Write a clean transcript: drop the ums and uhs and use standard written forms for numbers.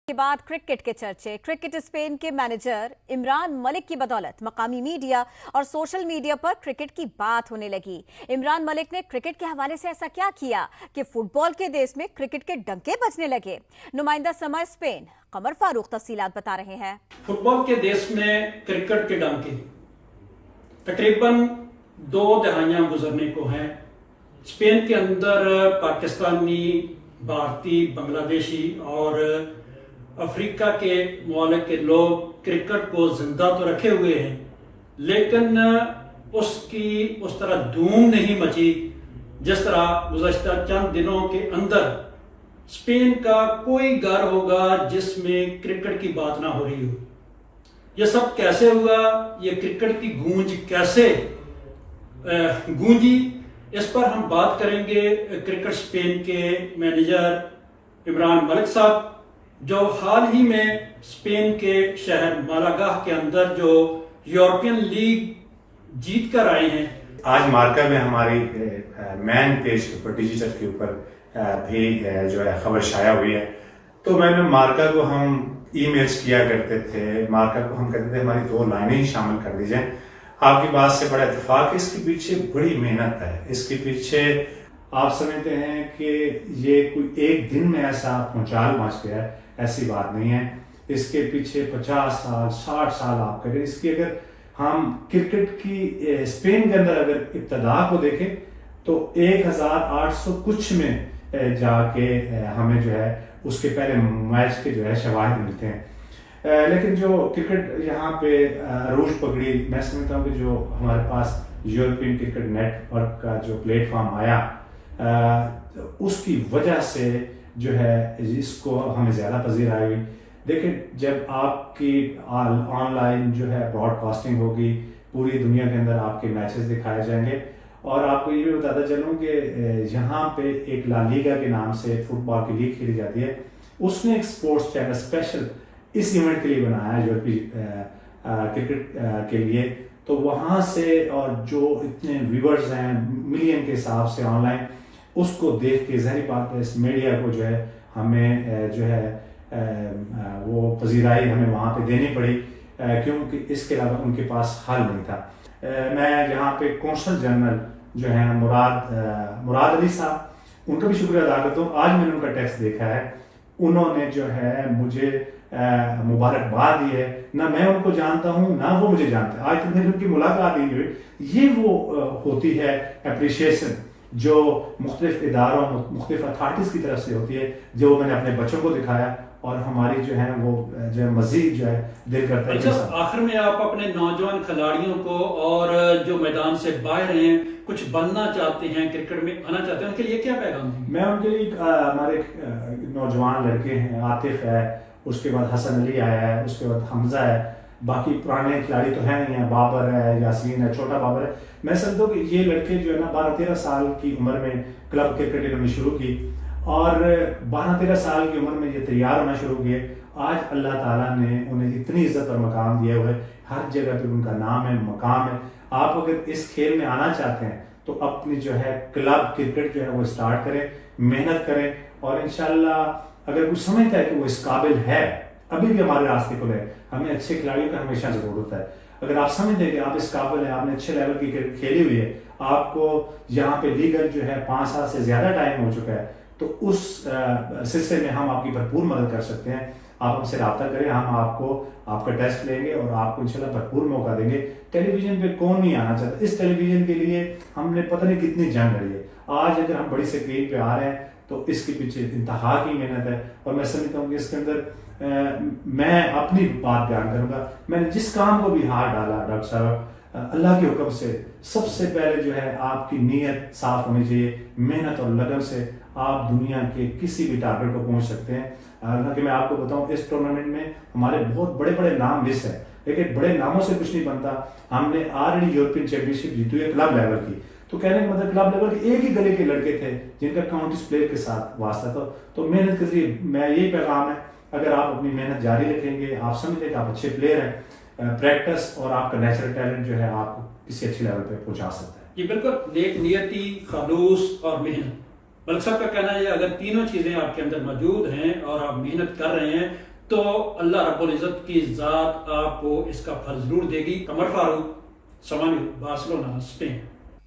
के बाद क्रिकेट के चर्चे। क्रिकेट स्पेन के मैनेजर इमरान मलिक की बदौलत मकामी मीडिया और सोशल मीडिया पर क्रिकेट की बात होने लगी। इमरान मलिक ने क्रिकेट के हवाले से ऐसा क्या किया कि फुटबॉल के देश में क्रिकेट के डंके बजने लगे। नुमाइंदा समय स्पेन कमर फारूक तफसीलात बता रहे हैं। फुटबॉल के देश में क्रिकेट के डंके तकरीबन 2 दहाइयां गुजरने को हैं। स्पेन के अंदर पाकिस्तानी, भारतीय, बांग्लादेशी और अफ्रीका के मुल्क के लोग क्रिकेट को जिंदा तो रखे हुए हैं, लेकिन उसकी उस तरह धूम नहीं मची जिस तरह गुज़श्ता चंद दिनों के अंदर स्पेन का कोई घर होगा जिसमें क्रिकेट की बात ना हो रही हो। यह सब कैसे हुआ, ये क्रिकेट की गूंज कैसे गूंजी, इस पर हम बात करेंगे क्रिकेट स्पेन के मैनेजर इमरान मलिक साहब, जो हाल ही में स्पेन के शहर मालागा के अंदर जो यूरोपियन लीग जीत कर आए हैं। आज मार्का में हमारी मैन पेज के ऊपर, डिजिटल के ऊपर भी जो है खबर शाया हुई है। तो मैंने मार्का को हम ईमेल्स किया करते थे, मार्का को हम कहते थे हमारी 2 लाइनें ही शामिल कर दीजिए। आपकी बात से बड़ा इत्तेफाक है, इसके पीछे बड़ी मेहनत है। इसके पीछे आप समझते हैं कि ये कोई एक दिन में ऐसा भूचाल मच गया है, ऐसी बात नहीं है। इसके पीछे 50 साल 60 साल आप करें। इसकी अगर हम क्रिकेट की स्पेन के अंदर अगर इब्तदा को देखें तो 1800 कुछ में जाके हमें जो है उसके पहले मैच के जो है शवाहिद मिलते हैं। लेकिन जो क्रिकेट यहाँ पे अरूज पकड़ी, मैं समझता हूँ कि जो हमारे पास यूरोपियन क्रिकेट नेटवर्क का जो प्लेटफॉर्म आया उसकी वजह से जो है इसको हमें ज़्यादा पजीर आई। देखिए, जब आपकी ऑनलाइन जो है ब्रॉडकास्टिंग होगी, पूरी दुनिया के अंदर आपके मैचेस दिखाए जाएंगे। और आपको ये भी बताता चलूँ कि यहाँ पे एक ला लीगा के नाम से फुटबॉल की लीग खेली जाती है, उसने एक स्पोर्ट्स चैनल स्पेशल इस इवेंट के लिए बनाया है, यूरोपीय क्रिकेट के लिए। तो वहाँ से और जो इतने व्यूअर्स हैं मिलियन के हिसाब से ऑनलाइन, उसको देख के ज़ाहिर बात है इस मीडिया को जो है हमें जो है वो पजीराई हमें वहाँ पे देनी पड़ी, क्योंकि इसके अलावा उनके पास हल नहीं था। मैं यहाँ पे कौंसल जनरल जो है मुराद अली साहब, उनका भी शुक्रिया अदा करता हूँ। आज मैंने उनका टेक्स्ट देखा है, उन्होंने जो है मुझे मुबारकबाद दी है। ना मैं उनको जानता हूँ ना वो मुझे जानते, आज तक मेरी उनकी मुलाकात ही नहीं हुई। ये वो होती है अप्रिशिएशन जो मुख्तलिफ इदारों, मुख्तलिफ अथॉरिटीज़ की तरफ से होती है, जो मैंने अपने बच्चों को दिखाया और हमारी जो है वो जो है मज़ीद जो है दिल करता है। अच्छा, आखिर में आप अपने नौजवान खिलाड़ियों को और जो मैदान से बाहर हैं, कुछ बनना चाहते हैं, क्रिकेट में आना चाहते हैं, उनके लिए क्या पैगाम है? मैं उनके लिए हमारे नौजवान लड़के हैं, आतिफ है, उसके बाद हसन अली आया है, उसके बाद हमजा है, बाकी पुराने खिलाड़ी तो हैं नहीं है, बाबर है, यासीन है, छोटा बाबर है। मैं समझता हूँ कि ये लड़के जो है ना 12-13 साल की उम्र में क्लब क्रिकेट इन्होंने शुरू की और 12-13 साल की उम्र में ये तैयार होना शुरू किए। आज अल्लाह ताला ने उन्हें इतनी इज्जत और मकाम दिया हुआ है, हर जगह पे उनका नाम है, मकाम है। आप अगर इस खेल में आना चाहते हैं तो अपनी जो है क्लब क्रिकेट जो है वो स्टार्ट करें, मेहनत करें, और इंशाल्लाह अगर कुछ समझता है कि वो इस काबिल है, अभी भी हमारे रास्ते खुले हैं। हमें अच्छे खिलाड़ियों का हमेशा जरूरत है। अगर आप समझते हैं कि आप इस काबिल हैं, आपने अच्छे लेवल की क्रिकेट खेली हुई है, आपको यहाँ पे लीगल जो है 5 साल से ज्यादा टाइम हो चुका है, तो उस सिलसिले में हम आपकी भरपूर मदद कर सकते हैं। आप हमसे रब्ता करें, हम आपको आपका टेस्ट लेंगे और आपको इंशाल्लाह भरपूर मौका देंगे। टेलीविजन पे कौन नहीं आना चाहता? इस टेलीविजन के लिए हमने पता नहीं कितनी जंग लड़ी है। आज अगर हम बड़ी स्क्रीन पे आ रहे हैं तो इसके पीछे इंतहा की मेहनत है। और मैं समझता हूँ कि इसके अंदर मैं अपनी बात बयान करूंगा। मैंने जिस काम को भी हाथ डाला डॉक्टर साहब, अल्लाह के हुक्म से सबसे पहले जो है आपकी नीयत साफ होनी चाहिए। मेहनत और लगन से आप दुनिया के किसी भी टारगेट को पहुंच सकते हैं। हालांकि मैं आपको बताऊं, इस टूर्नामेंट में हमारे बहुत बड़े बड़े नाम मिस है, लेकिन बड़े नामों से कुछ नहीं बनता। हमने ऑलरेडी यूरोपियन चैंपियनशिप जीती हुई है क्लब लेवल की। तो कहने का मतलब क्लब लेवल के एक ही गले के लड़के थे जिनका काउंटीज प्लेयर के साथ वास्ता था। तो मेहनत के जरिए मैं यही पैगाम है, अगर आप अपनी मेहनत जारी रखेंगे, आप समझते कि आप अच्छे प्लेयर हैं, प्रैक्टिस और आपका नेचुरल टैलेंट जो है आपको किसी अच्छे लेवल पे पहुंचा सकता है। ये बिल्कुल नेक नियति, खलूस और मेहनत। मलिक साहब का कहना है अगर तीनों चीजें आपके अंदर मौजूद हैं और आप मेहनत कर रहे हैं تو اللہ رب العزت کی ذات آپ کو اس کا پھل ضرور دے گی. قمر فاروق، سمانیو، بارسلونا، اسپین.